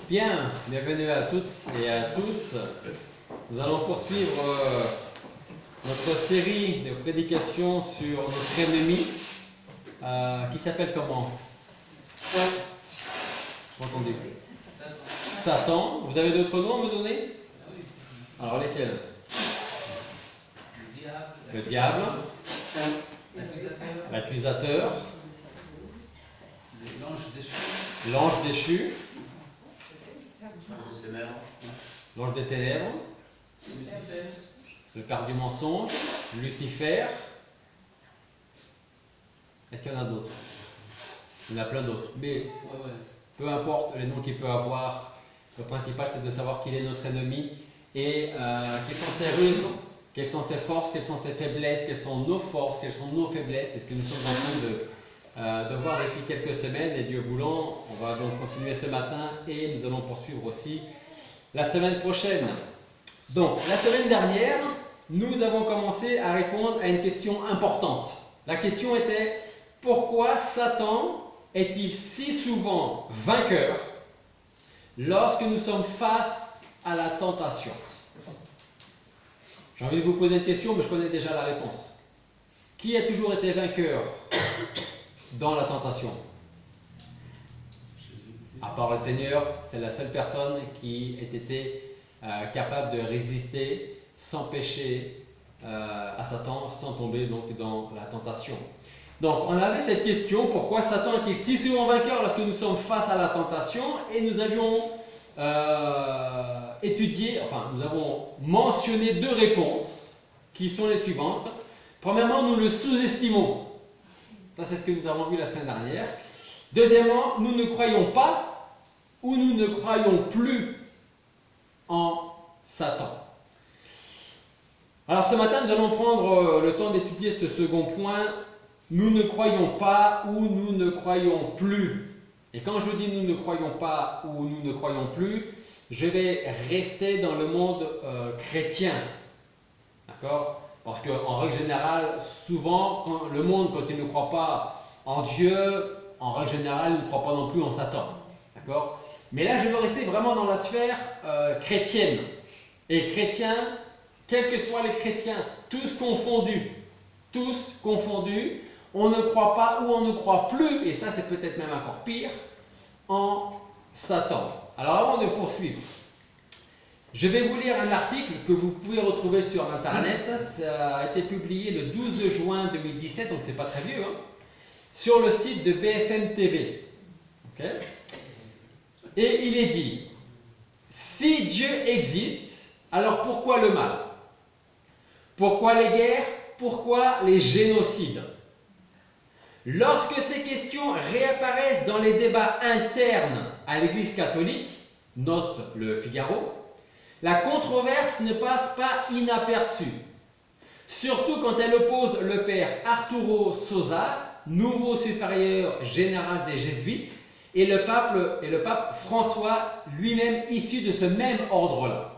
Bien, bienvenue à toutes et à tous. Nous allons poursuivre notre série de prédications sur notre ennemi qui s'appelle comment? Entendez. Satan. Vous avez d'autres noms à me donner? Alors lesquels? Le diable, l'accusateur, l'ange déchu, l'ange des ténèbres, le père du mensonge, Lucifer. Est-ce qu'il y en a d'autres? Il y en a plein d'autres. Mais peu importe les noms qu'il peut avoir, le principal c'est de savoir qu'il est notre ennemi et quelles sont ses ruses, quelles sont ses forces, quelles sont ses faiblesses, quelles sont nos forces, quelles sont nos faiblesses. C'est ce que nous sommes en train de voir depuis quelques semaines et Dieu voulant, on va donc continuer ce matin et nous allons poursuivre aussi la semaine prochaine. Donc, la semaine dernière, nous avons commencé à répondre à une question importante. La question était, pourquoi Satan est-il si souvent vainqueur lorsque nous sommes face à la tentation? J'ai envie de vous poser une question, mais je connais déjà la réponse. Qui a toujours été vainqueur dans la tentation? À part le Seigneur, c'est la seule personne qui ait été capable de résister sans péché à Satan, sans tomber donc dans la tentation. Donc on avait cette question, pourquoi Satan est-il si souvent vainqueur lorsque nous sommes face à la tentation? Et nous avions nous avons mentionné deux réponses qui sont les suivantes. Premièrement, nous le sous-estimons. Ça c'est ce que nous avons vu la semaine dernière. Deuxièmement, nous ne croyons pas ou nous ne croyons plus en Satan. Alors ce matin, nous allons prendre le temps d'étudier ce second point. Nous ne croyons pas ou nous ne croyons plus. Et quand je dis nous ne croyons pas ou nous ne croyons plus, je vais rester dans le monde chrétien. D'accord? Parce qu'en règle générale, souvent, le monde, quand il ne croit pas en Dieu, en règle générale, il ne croit pas non plus en Satan. D'accord? Mais là, je veux rester vraiment dans la sphère chrétienne. Et chrétiens, quels que soient les chrétiens, tous confondus, on ne croit pas ou on ne croit plus, et ça c'est peut-être même encore pire, en Satan. Alors avant de poursuivre, je vais vous lire un article que vous pouvez retrouver sur internet. Ça a été publié le 12 juin 2017, donc c'est pas très vieux, sur le site de BFM TV. Okay? Et il est dit, si Dieu existe, alors pourquoi le mal? Pourquoi les guerres? Pourquoi les génocides? Lorsque ces questions réapparaissent dans les débats internes à l'Église catholique, note le Figaro, la controverse ne passe pas inaperçue, surtout quand elle oppose le père Arturo Sosa, nouveau supérieur général des Jésuites, et le pape François, lui-même issu de ce même ordre-là.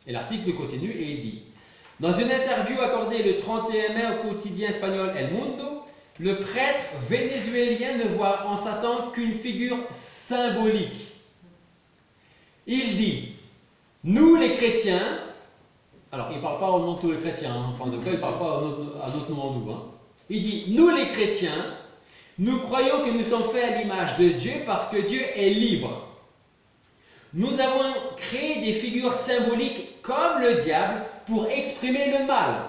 Et l'article continue et il dit: dans une interview accordée le 31 mai au quotidien espagnol El Mundo, le prêtre vénézuélien ne voit en Satan qu'une figure symbolique. Il dit, nous les chrétiens, alors il ne parle pas au nom de tous les chrétiens, enfin, il ne parle pas à notre nom en nous, il dit, nous les chrétiens, nous croyons que nous sommes faits à l'image de Dieu parce que Dieu est libre. Nous avons créé des figures symboliques comme le diable pour exprimer le mal,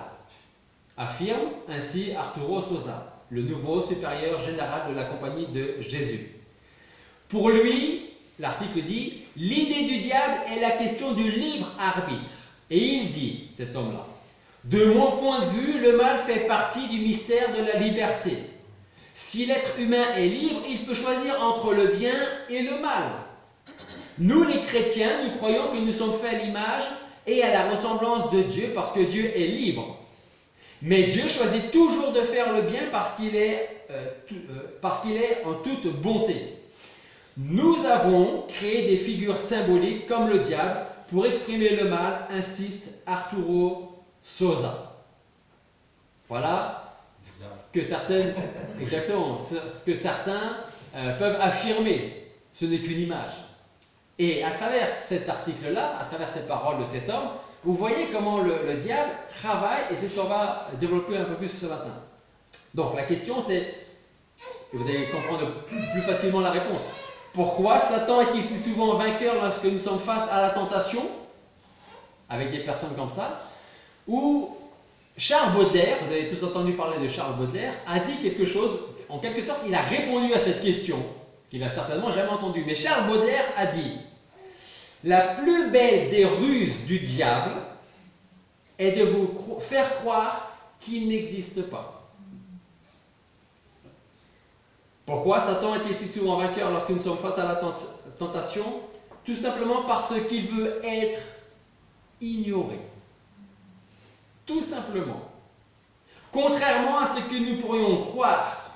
affirme ainsi Arturo Sosa, le nouveau supérieur général de la Compagnie de Jésus. Pour lui, l'article dit, l'idée du diable est la question du libre arbitre. Et il dit, cet homme-là, de mon point de vue, le mal fait partie du mystère de la liberté. Si l'être humain est libre, il peut choisir entre le bien et le mal. Nous les chrétiens, nous croyons que nous sommes faits à l'image et à la ressemblance de Dieu parce que Dieu est libre. Mais Dieu choisit toujours de faire le bien parce qu'il est en toute bonté. Nous avons créé des figures symboliques comme le diable pour exprimer le mal, insiste Arturo Sosa. Voilà ce que certains peuvent affirmer. Ce n'est qu'une image. Et à travers cet article-là, à travers ces paroles de cet homme, vous voyez comment le diable travaille, et c'est ce qu'on va développer un peu plus ce matin. Donc la question c'est, et vous allez comprendre plus facilement la réponse, pourquoi Satan est-il si souvent vainqueur lorsque nous sommes face à la tentation, avec des personnes comme ça, ou Charles Baudelaire, vous avez tous entendu parler de Charles Baudelaire, a dit quelque chose, en quelque sorte il a répondu à cette question, qu'il n'a certainement jamais entendue, mais Charles Baudelaire a dit: la plus belle des ruses du diable est de vous faire croire qu'il n'existe pas. Pourquoi Satan est-il si souvent vainqueur lorsque nous sommes face à la tentation? Tout simplement parce qu'il veut être ignoré. Tout simplement. Contrairement à ce que nous pourrions croire,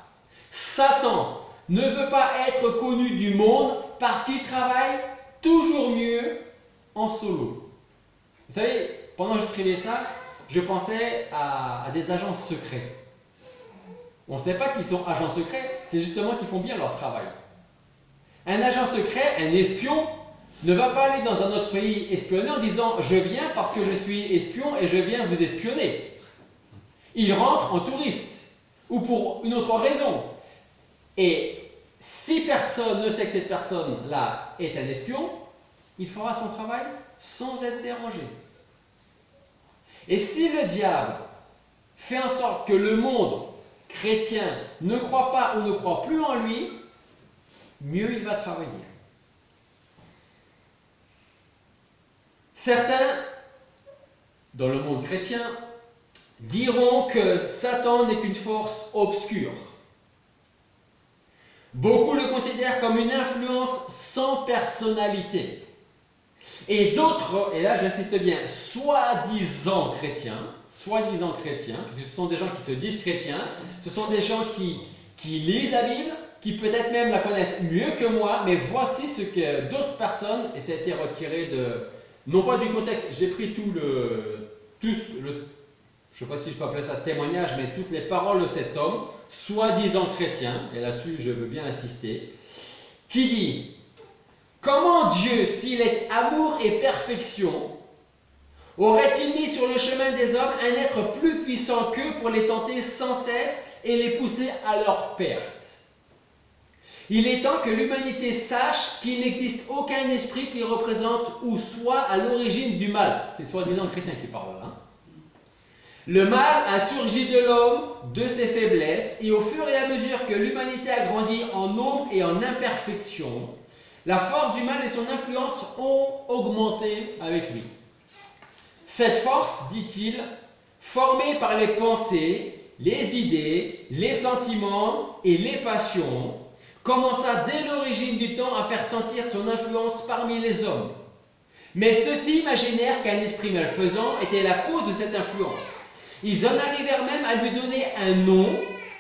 Satan ne veut pas être connu du monde parce qu'il travaille toujours mieux en solo. Vous savez, pendant que j'écrivais ça, je pensais à des agents secrets. On ne sait pas qu'ils sont agents secrets, c'est justement qu'ils font bien leur travail. Un agent secret, un espion, ne va pas aller dans un autre pays espionner en disant « je viens parce que je suis espion et je viens vous espionner ». Il rentre en touriste ou pour une autre raison. Et si personne ne sait que cette personne-là est un espion, il fera son travail sans être dérangé. Et si le diable fait en sorte que le monde chrétien ne croit pas ou ne croit plus en lui, mieux il va travailler. Certains, dans le monde chrétien, diront que Satan n'est qu'une force obscure. Beaucoup le considèrent comme une influence sans personnalité. Et d'autres, et là j'insiste bien, soi-disant chrétiens, ce sont des gens qui se disent chrétiens, ce sont des gens qui lisent la Bible, qui peut-être même la connaissent mieux que moi, mais voici ce que d'autres personnes, et ça a été retiré de, non pas du contexte, j'ai pris je ne sais pas si je peux appeler ça témoignage, mais toutes les paroles de cet homme, soi-disant chrétien, et là-dessus je veux bien insister, qui dit: comment Dieu, s'il est amour et perfection, aurait-il mis sur le chemin des hommes un être plus puissant qu'eux pour les tenter sans cesse et les pousser à leur perte? Il est temps que l'humanité sache qu'il n'existe aucun esprit qui représente ou soit à l'origine du mal. C'est soi-disant chrétien qui parle là. Le mal a surgi de l'homme, de ses faiblesses, et au fur et à mesure que l'humanité a grandi en nombre et en imperfection, la force du mal et son influence ont augmenté avec lui. Cette force, dit-il, formée par les pensées, les idées, les sentiments et les passions, commença dès l'origine du temps à faire sentir son influence parmi les hommes. Mais ceux-ci imaginèrent qu'un esprit malfaisant était la cause de cette influence. Ils en arrivèrent même à lui donner un nom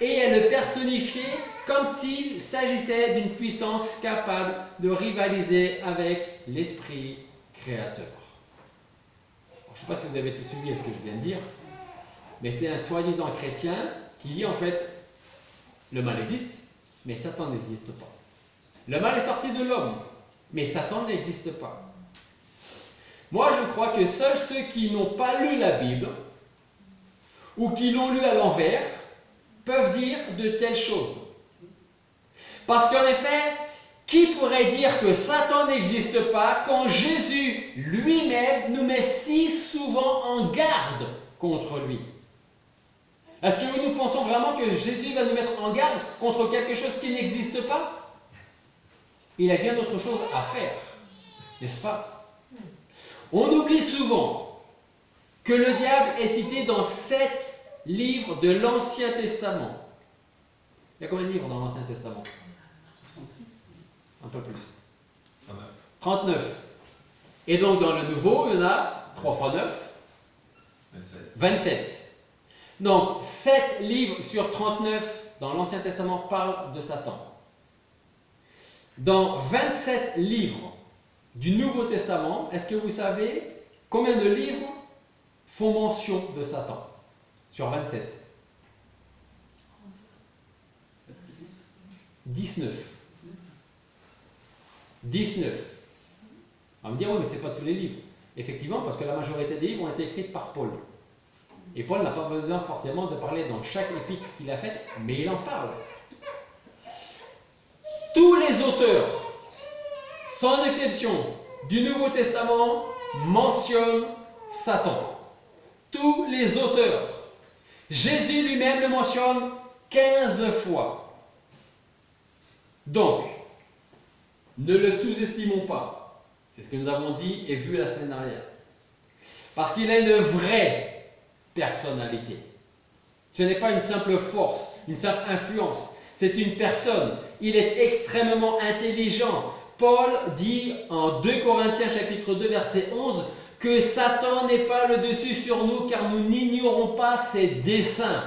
et à le personnifier comme s'il s'agissait d'une puissance capable de rivaliser avec l'esprit créateur. Je ne sais pas si vous avez tout suivi à ce que je viens de dire, mais c'est un soi-disant chrétien qui dit en fait, le mal existe, mais Satan n'existe pas. Le mal est sorti de l'homme, mais Satan n'existe pas. Moi, je crois que seuls ceux qui n'ont pas lu la Bible, ou qui l'ont lu à l'envers, peuvent dire de telles choses. Parce qu'en effet, qui pourrait dire que Satan n'existe pas quand Jésus lui-même nous met si souvent en garde contre lui? Est-ce que nous pensons vraiment que Jésus va nous mettre en garde contre quelque chose qui n'existe pas? Il a bien d'autres choses à faire, n'est-ce pas? On oublie souvent que le diable est cité dans 7 livres de l'Ancien Testament. Il y a combien de livres dans l'Ancien Testament? Un peu plus. 39. Et donc dans le Nouveau, il y en a 3 fois 9. 27. Donc 7 livres sur 39 dans l'Ancien Testament parlent de Satan. Dans 27 livres du Nouveau Testament, est-ce que vous savez combien de livres font mention de Satan sur 27? 19. On va me dire, oui, mais ce n'est pas tous les livres. Effectivement, parce que la majorité des livres ont été écrits par Paul. Et Paul n'a pas besoin forcément de parler dans chaque épître qu'il a faite, mais il en parle. Tous les auteurs, sans exception, du Nouveau Testament mentionnent Satan. Tous les auteurs. Jésus lui-même le mentionne 15 fois. Donc, ne le sous-estimons pas. C'est ce que nous avons dit et vu la semaine dernière. Parce qu'il a une vraie personnalité. Ce n'est pas une simple force, une simple influence. C'est une personne. Il est extrêmement intelligent. Paul dit en 2 Corinthiens chapitre 2 verset 11 que Satan n'est pas le dessus sur nous car nous n'ignorons pas ses desseins.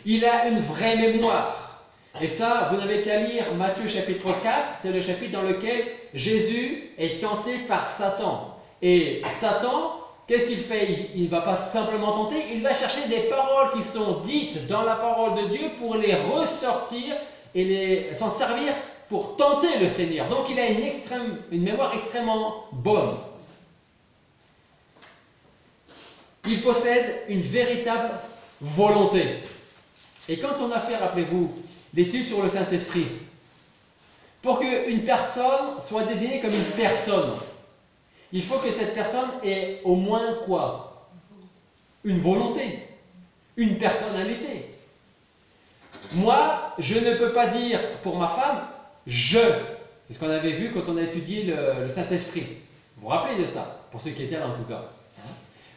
Il a une vraie mémoire. Et ça, vous n'avez qu'à lire Matthieu chapitre 4, c'est le chapitre dans lequel Jésus est tenté par Satan. Et Satan, qu'est-ce qu'il fait? Il ne va pas simplement tenter, il va chercher des paroles qui sont dites dans la parole de Dieu pour les ressortir et s'en servir pour tenter le Seigneur. Donc il a une mémoire extrêmement bonne. Il possède une véritable volonté. Et quand on a fait, rappelez-vous, l'étude sur le Saint-Esprit, pour qu'une personne soit désignée comme une personne, il faut que cette personne ait au moins quoi? Une volonté, une personnalité. Moi, je ne peux pas dire pour ma femme « je ». C'est ce qu'on avait vu quand on a étudié le Saint-Esprit. Vous vous rappelez de ça? Pour ceux qui étaient là en tout cas.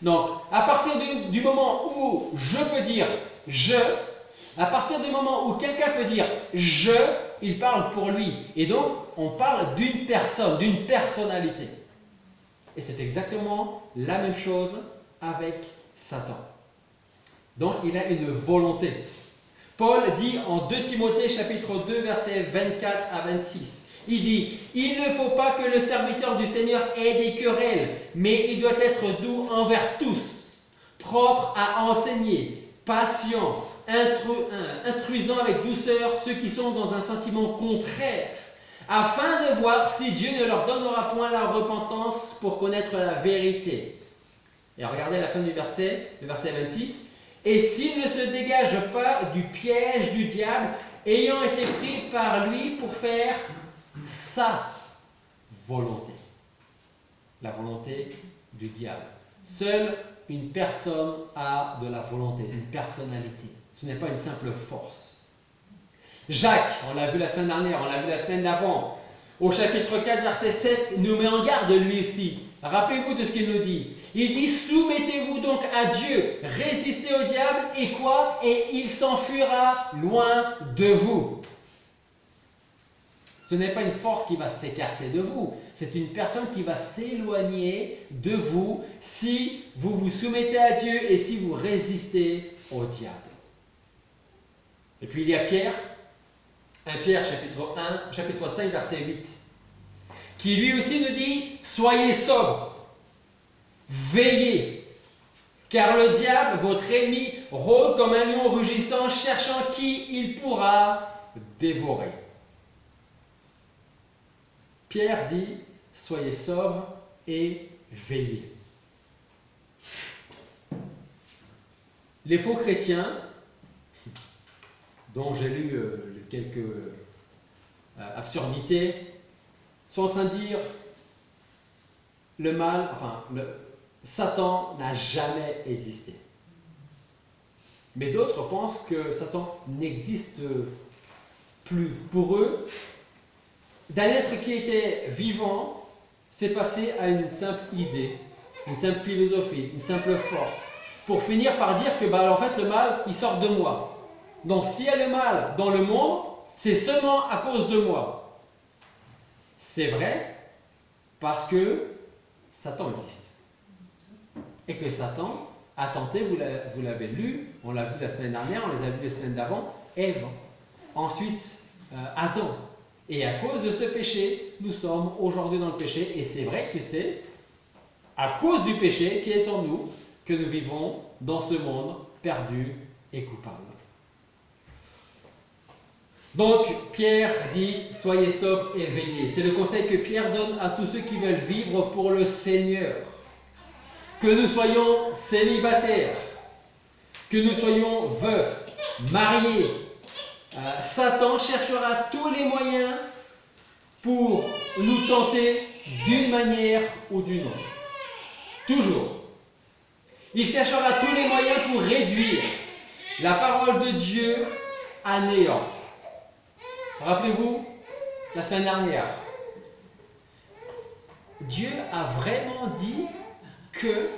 Donc, à partir du moment où je peux dire « je », à partir du moment où quelqu'un peut dire « je », il parle pour lui. Et donc, on parle d'une personne, d'une personnalité. Et c'est exactement la même chose avec Satan. Donc, il a une volonté. Paul dit en 2 Timothée chapitre 2 versets 24 à 26, il dit « Il ne faut pas que le serviteur du Seigneur ait des querelles, mais il doit être doux envers tous, propre à enseigner, patient, instruisant avec douceur ceux qui sont dans un sentiment contraire, afin de voir si Dieu ne leur donnera point la repentance pour connaître la vérité. » Et regardez la fin du verset, le verset 26. « Et s'ils ne se dégagent pas du piège du diable, ayant été pris par lui pour faire sa volonté. » La volonté du diable. Seule une personne a de la volonté, une personnalité. Ce n'est pas une simple force. Jacques, on l'a vu la semaine dernière, on l'a vu la semaine d'avant, au chapitre 4, verset 7, nous met en garde lui aussi. Rappelez-vous de ce qu'il nous dit. Il dit, soumettez-vous donc à Dieu, résistez au diable, et quoi? Et il s'enfuira loin de vous. Ce n'est pas une force qui va s'écarter de vous, c'est une personne qui va s'éloigner de vous si vous vous soumettez à Dieu et si vous résistez au diable. Et puis il y a Pierre, 1 Pierre chapitre 5 verset 8, qui lui aussi nous dit « Soyez sobres, veillez, car le diable, votre ennemi, rôde comme un lion rugissant, cherchant qui il pourra dévorer. » Pierre dit « Soyez sobres et veillez. » Les faux chrétiens, dont j'ai lu quelques absurdités, sont en train de dire le mal, Satan n'a jamais existé. Mais d'autres pensent que Satan n'existe plus. Pour eux, d'un être qui était vivant, c'est passé à une simple idée, une simple philosophie, une simple force, pour finir par dire que en fait le mal, il sort de moi. Donc s'il y a le mal dans le monde, c'est seulement à cause de moi. C'est vrai parce que Satan existe. Et que Satan a tenté, vous l'avez lu, on l'a vu la semaine dernière, on les a vus les semaines d'avant, Ève, ensuite Adam. Et à cause de ce péché, nous sommes aujourd'hui dans le péché. Et c'est vrai que c'est à cause du péché qui est en nous que nous vivons dans ce monde perdu et coupable. Donc, Pierre dit, soyez sobres et veillez. C'est le conseil que Pierre donne à tous ceux qui veulent vivre pour le Seigneur. Que nous soyons célibataires, que nous soyons veufs, mariés, Satan cherchera tous les moyens pour nous tenter d'une manière ou d'une autre. Toujours. Il cherchera tous les moyens pour réduire la parole de Dieu à néant. Rappelez-vous, la semaine dernière, Dieu a vraiment dit que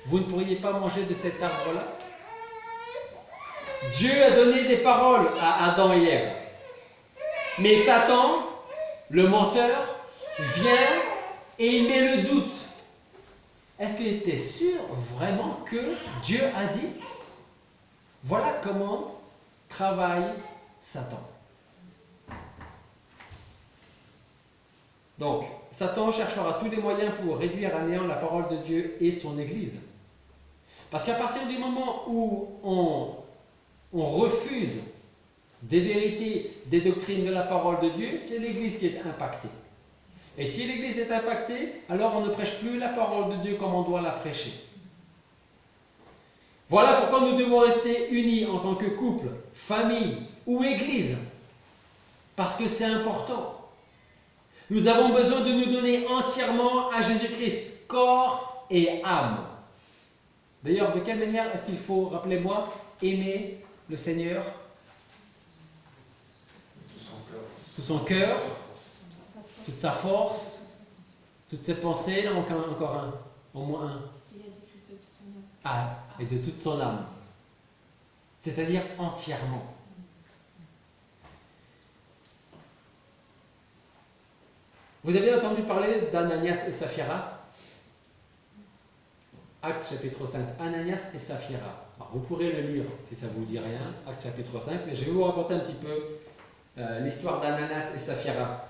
vous ne pourriez pas manger de cet arbre-là. Dieu a donné des paroles à Adam et Ève. Mais Satan, le menteur, vient et il met le doute. Est-ce que tu es sûr vraiment que Dieu a dit? Voilà comment travaille Satan. Donc, Satan cherchera tous les moyens pour réduire à néant la parole de Dieu et son Église. Parce qu'à partir du moment où on refuse des vérités, des doctrines de la parole de Dieu, c'est l'Église qui est impactée. Et si l'Église est impactée, alors on ne prêche plus la parole de Dieu comme on doit la prêcher. Voilà pourquoi nous devons rester unis en tant que couple, famille ou Église. Parce que c'est important. Nous avons besoin de nous donner entièrement à Jésus-Christ, corps et âme. D'ailleurs, de quelle manière est-ce qu'il faut, rappelez-moi, aimer le Seigneur? Tout son cœur, toute sa force, toutes ses pensées, là encore un, au moins un. Ah, et de toute son âme. C'est-à-dire entièrement. Vous avez entendu parler d'Ananias et Saphira? Acte chapitre 5, Ananias et Saphira. Alors, vous pourrez le lire si ça ne vous dit rien, Acte chapitre 5, mais je vais vous raconter un petit peu l'histoire d'Ananias et Saphira.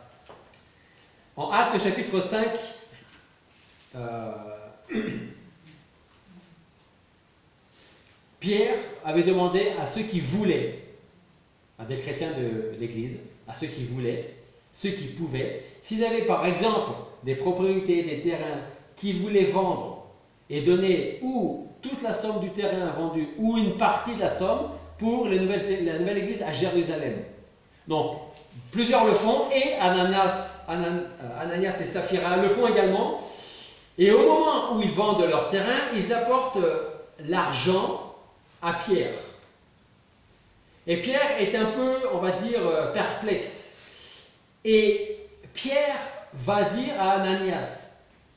En Acte chapitre 5, Pierre avait demandé à ceux qui voulaient, à des chrétiens de l'Église, à ceux qui voulaient, ceux qui pouvaient, s'ils avaient par exemple des propriétés, des terrains qu'ils voulaient vendre et donner ou toute la somme du terrain vendu ou une partie de la somme pour la nouvelle église à Jérusalem. Donc, plusieurs le font et Ananias et Saphira le font également. Et au moment où ils vendent leur terrain, ils apportent l'argent à Pierre. Et Pierre est un peu, on va dire, perplexe. Et Pierre va dire à Ananias,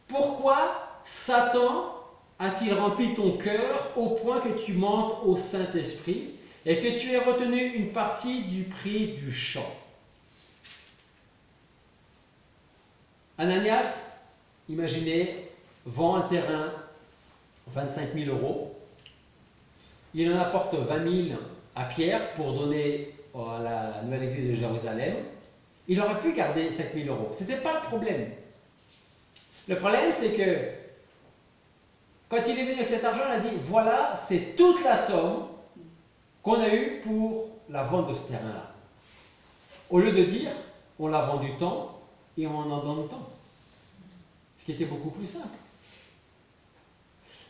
pourquoi Satan a-t-il rempli ton cœur au point que tu mentes au Saint-Esprit et que tu aies retenu une partie du prix du champ? Ananias, imaginez, vend un terrain 25 000 euros. Il en apporte 20 000 à Pierre pour donner à la nouvelle église de Jérusalem. Il aurait pu garder 5 000 euros. Ce n'était pas le problème. Le problème, c'est que quand il est venu avec cet argent, il a dit, voilà, c'est toute la somme qu'on a eue pour la vente de ce terrain-là. Au lieu de dire, on l'a vendu tant et on en donne tant. Ce qui était beaucoup plus simple.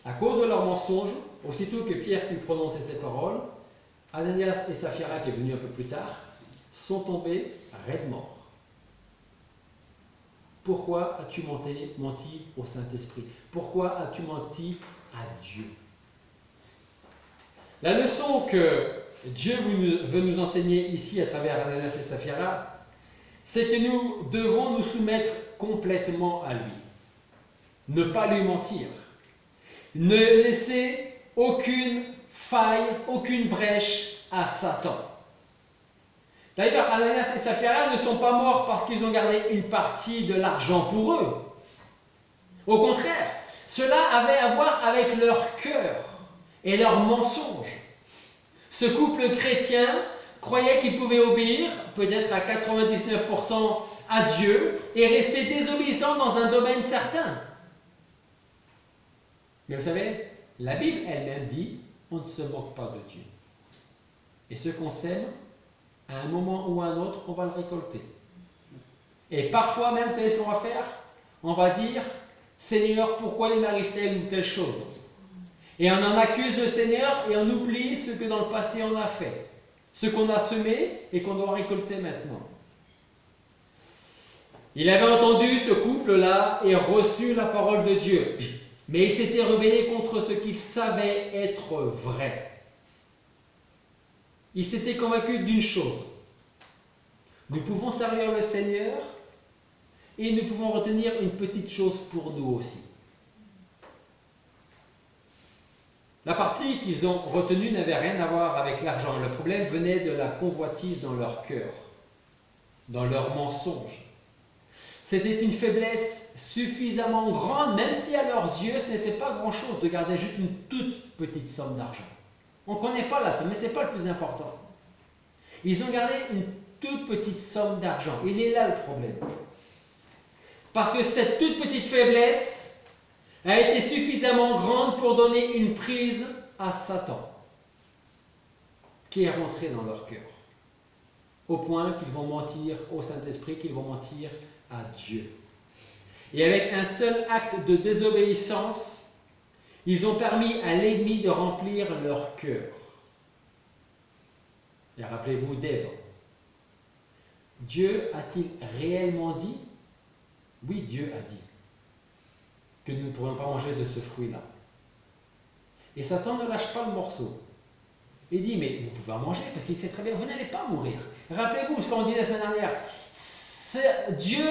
À cause de leur mensonge, aussitôt que Pierre eut prononcé ces paroles, Ananias et Saphira, qui est venu un peu plus tard, sont tombés raides morts. Pourquoi as-tu menti au Saint-Esprit? Pourquoi as-tu menti à Dieu? La leçon que Dieu veut nous enseigner ici à travers Ananias et Saphira, c'est que nous devons nous soumettre complètement à lui. Ne pas lui mentir. Ne laisser aucune faille, aucune brèche à Satan. D'ailleurs, Ananias et Saphira ne sont pas morts parce qu'ils ont gardé une partie de l'argent pour eux. Au contraire, cela avait à voir avec leur cœur et leur mensonge. Ce couple chrétien croyait qu'il pouvait obéir, peut-être à 99% à Dieu, et rester désobéissant dans un domaine certain. Mais vous savez, la Bible elle-même dit, on ne se moque pas de Dieu. Et ce qu'on sème, à un moment ou à un autre, on va le récolter. Et parfois même, vous savez ce qu'on va faire? On va dire, Seigneur, pourquoi il m'arrive telle ou telle chose? Et on en accuse le Seigneur et on oublie ce que dans le passé on a fait, ce qu'on a semé et qu'on doit récolter maintenant. Il avait entendu ce couple-là et reçu la parole de Dieu, mais il s'était rebellé contre ce qu'il savait être vrai. Il s'était convaincu d'une chose: nous pouvons servir le Seigneur et nous pouvons retenir une petite chose pour nous aussi. La partie qu'ils ont retenue n'avait rien à voir avec l'argent. Le problème venait de la convoitise dans leur cœur, dans leur mensonge. C'était une faiblesse suffisamment grande, même si à leurs yeux ce n'était pas grand-chose de garder juste une toute petite somme d'argent. On ne connaît pas la somme, mais ce n'est pas le plus important. Ils ont gardé une toute petite somme d'argent. Il est là le problème. Parce que cette toute petite faiblesse a été suffisamment grande pour donner une prise à Satan, qui est rentré dans leur cœur, au point qu'ils vont mentir au Saint-Esprit, qu'ils vont mentir à Dieu. Et avec un seul acte de désobéissance, ils ont permis à l'ennemi de remplir leur cœur. Et rappelez-vous d'Ève. Dieu a-t-il réellement dit? Oui, Dieu a dit que nous ne pourrions pas manger de ce fruit-là. Et Satan ne lâche pas le morceau. Il dit, mais vous pouvez en manger, parce qu'il sait très bien, vous n'allez pas mourir. Rappelez-vous ce qu'on dit la semaine dernière. Dieu,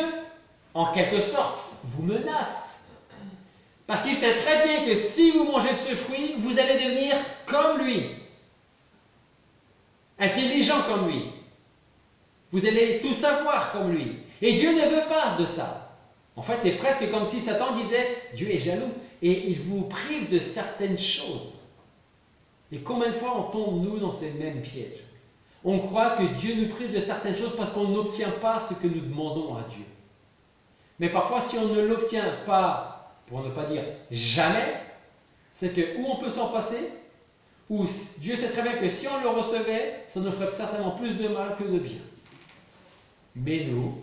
en quelque sorte, vous menace. Parce qu'il sait très bien que si vous mangez de ce fruit, vous allez devenir comme lui. Intelligent comme lui. Vous allez tout savoir comme lui. Et Dieu ne veut pas de ça. En fait, c'est presque comme si Satan disait, Dieu est jaloux et il vous prive de certaines choses. Et combien de fois on tombe, nous, dans ces mêmes pièges? On croit que Dieu nous prive de certaines choses parce qu'on n'obtient pas ce que nous demandons à Dieu. Mais parfois, si on ne l'obtient pas, pour ne pas dire jamais, c'est que ou on peut s'en passer, ou Dieu sait très bien que si on le recevait, ça nous ferait certainement plus de mal que de bien. Mais nous,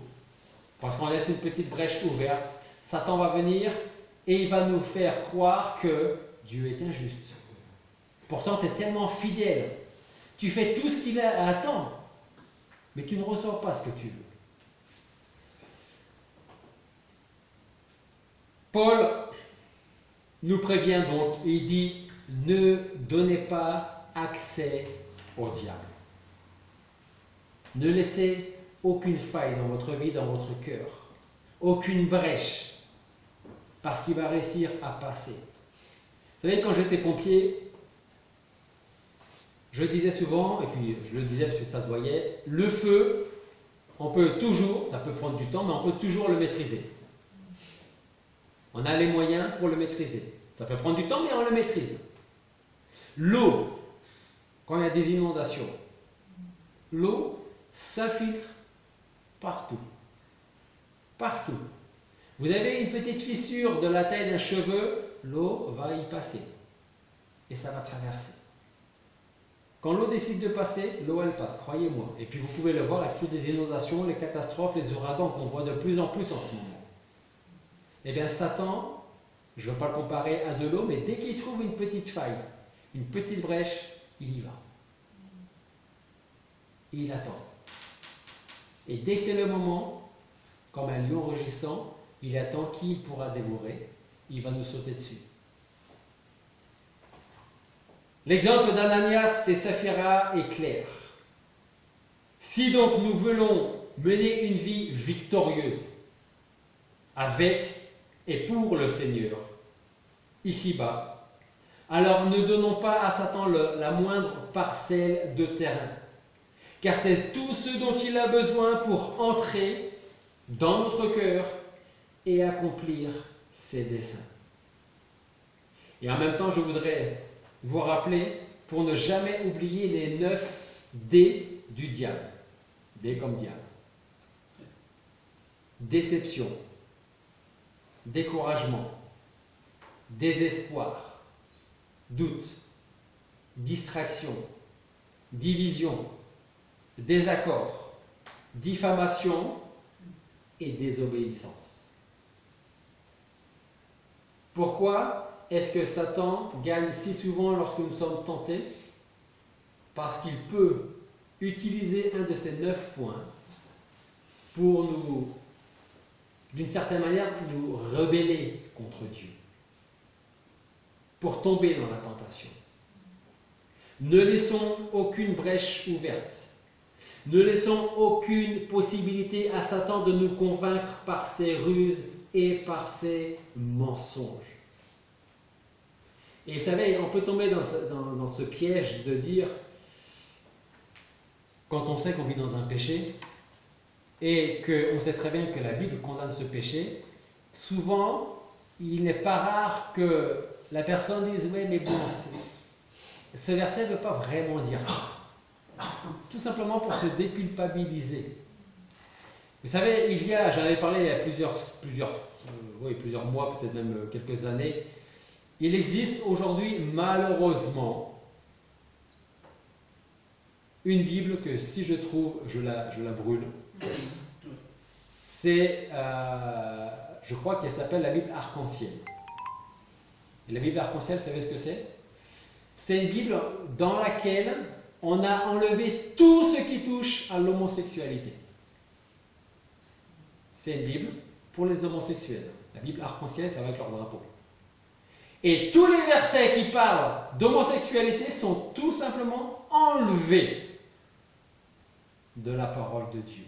parce qu'on laisse une petite brèche ouverte, Satan va venir et il va nous faire croire que Dieu est injuste. Pourtant, tu es tellement fidèle. Tu fais tout ce qu'il attend, mais tu ne reçois pas ce que tu veux. Paul nous prévient donc, il dit, ne donnez pas accès au diable. Ne laissez aucune faille dans votre vie, dans votre cœur, aucune brèche, parce qu'il va réussir à passer. Vous savez, quand j'étais pompier, je disais souvent, et puis je le disais parce que ça se voyait, le feu, on peut toujours, ça peut prendre du temps, mais on peut toujours le maîtriser. On a les moyens pour le maîtriser. Ça peut prendre du temps, mais on le maîtrise. L'eau, quand il y a des inondations, l'eau s'infiltre partout. Partout. Vous avez une petite fissure de la taille d'un cheveu, l'eau va y passer. Et ça va traverser. Quand l'eau décide de passer, l'eau elle passe, croyez-moi. Et puis vous pouvez le voir avec toutes les inondations, les catastrophes, les ouragans qu'on voit de plus en plus en ce moment. Eh bien Satan, je ne veux pas le comparer à de l'eau, mais dès qu'il trouve une petite faille, une petite brèche, il y va. Et il attend. Et dès que c'est le moment, comme un lion rugissant, il attend qui il pourra dévorer, il va nous sauter dessus. L'exemple d'Ananias et Saphira est clair. Si donc nous voulons mener une vie victorieuse, avec et pour le Seigneur, ici-bas, alors ne donnons pas à Satan la moindre parcelle de terrain, car c'est tout ce dont il a besoin pour entrer dans notre cœur et accomplir ses desseins. Et en même temps, je voudrais vous rappeler, pour ne jamais oublier les 9 D du diable. D comme diable. Déception, découragement, désespoir, doute, distraction, division, désaccord, diffamation et désobéissance. Pourquoi est-ce que Satan gagne si souvent lorsque nous sommes tentés? Parce qu'il peut utiliser un de ces 9 points pour nous, d'une certaine manière, nous rebeller contre Dieu, pour tomber dans la tentation. Ne laissons aucune brèche ouverte. Ne laissons aucune possibilité à Satan de nous convaincre par ses ruses et par ses mensonges. Et vous savez, on peut tomber dans ce piège de dire, quand on sait qu'on vit dans un péché, et qu'on sait très bien que la Bible condamne ce péché, souvent, il n'est pas rare que la personne dise « Oui, mais bon, ce verset ne veut pas vraiment dire ça. » Tout simplement pour se déculpabiliser. Vous savez, j'en avais parlé il y a plusieurs mois, peut-être même quelques années, il existe aujourd'hui, malheureusement, une Bible que si je trouve, je la brûle. C'est, je crois qu'elle s'appelle la Bible arc-en-ciel. Et la Bible arc-en-ciel, vous savez ce que c'est? C'est une Bible dans laquelle on a enlevé tout ce qui touche à l'homosexualité. C'est une Bible pour les homosexuels. La Bible arc-en-ciel, c'est avec leur drapeau. Et tous les versets qui parlent d'homosexualité sont tout simplement enlevés de la parole de Dieu.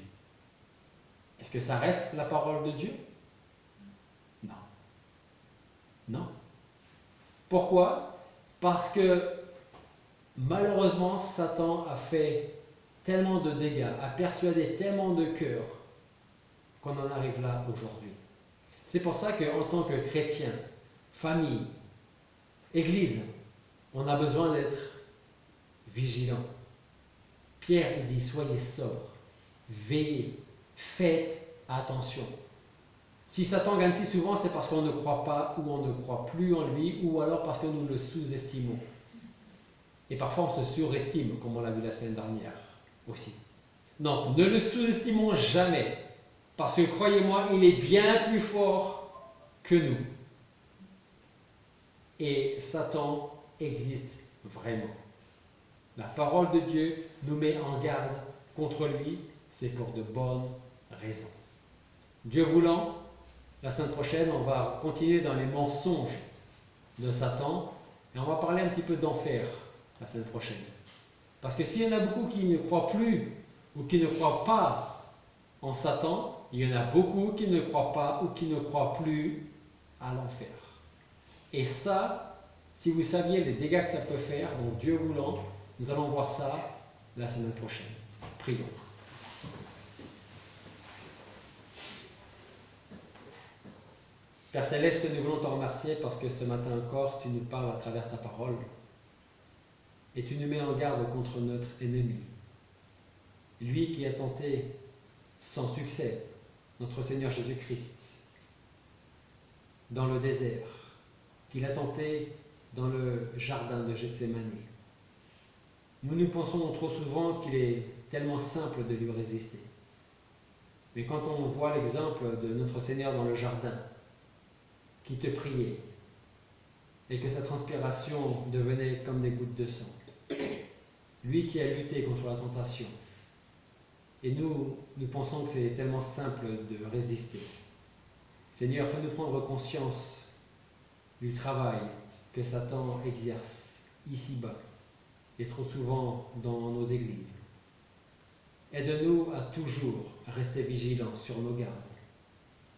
Est-ce que ça reste la parole de Dieu? Non. Non. Pourquoi? Parce que malheureusement, Satan a fait tellement de dégâts, a persuadé tellement de cœurs qu'on en arrive là aujourd'hui. C'est pour ça qu'en tant que chrétien, famille, Église, on a besoin d'être vigilant. Pierre il dit, soyez sobres, veillez, faites attention. Si Satan gagne si souvent, c'est parce qu'on ne croit pas ou on ne croit plus en lui, ou alors parce que nous le sous-estimons. Et parfois on se surestime, comme on l'a vu la semaine dernière aussi. Non, ne le sous-estimons jamais, parce que croyez-moi, il est bien plus fort que nous. Et Satan existe vraiment. La parole de Dieu nous met en garde contre lui, c'est pour de bonnes raisons. Dieu voulant, la semaine prochaine, on va continuer dans les mensonges de Satan et on va parler un petit peu d'enfer la semaine prochaine. Parce que s'il y en a beaucoup qui ne croient plus ou qui ne croient pas en Satan, il y en a beaucoup qui ne croient pas ou qui ne croient plus à l'enfer. Et ça, si vous saviez les dégâts que ça peut faire, donc Dieu voulant, nous allons voir ça la semaine prochaine. Prions. Père Céleste, nous voulons te remercier parce que ce matin encore, tu nous parles à travers ta parole et tu nous mets en garde contre notre ennemi. Lui qui a tenté sans succès notre Seigneur Jésus-Christ dans le désert, qu'il a tenté dans le jardin de Gethsémani. Nous pensons trop souvent qu'il est tellement simple de lui résister. Mais quand on voit l'exemple de notre Seigneur dans le jardin, qui te priait, et que sa transpiration devenait comme des gouttes de sang, lui qui a lutté contre la tentation, et nous pensons que c'est tellement simple de résister. Seigneur, fais-nous prendre conscience du travail que Satan exerce ici-bas et trop souvent dans nos églises. Aide-nous à toujours rester vigilants sur nos gardes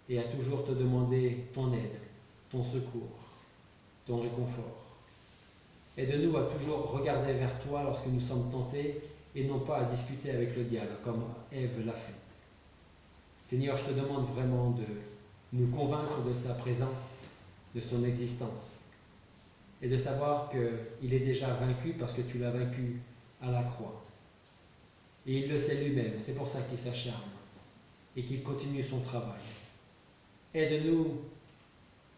et à toujours te demander ton aide, ton secours, ton réconfort. Aide-nous à toujours regarder vers toi lorsque nous sommes tentés et non pas à discuter avec le diable comme Ève l'a fait. Seigneur, je te demande vraiment de nous convaincre de sa présence, de son existence, et de savoir qu'il est déjà vaincu parce que tu l'as vaincu à la croix. Et il le sait lui-même, c'est pour ça qu'il s'acharne et qu'il continue son travail. Aide-nous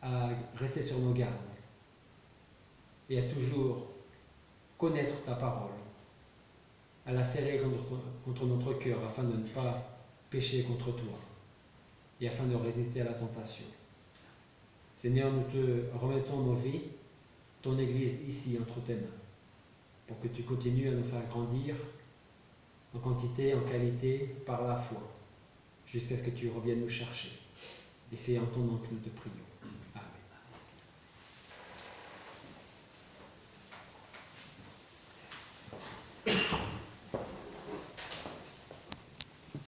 à rester sur nos gardes et à toujours connaître ta parole à la serrer contre notre cœur afin de ne pas pécher contre toi et afin de résister à la tentation. Seigneur, nous te remettons nos vies, ton Église ici entre tes mains, pour que tu continues à nous faire grandir en quantité, en qualité, par la foi, jusqu'à ce que tu reviennes nous chercher. Et c'est en ton nom que nous te prions. Amen.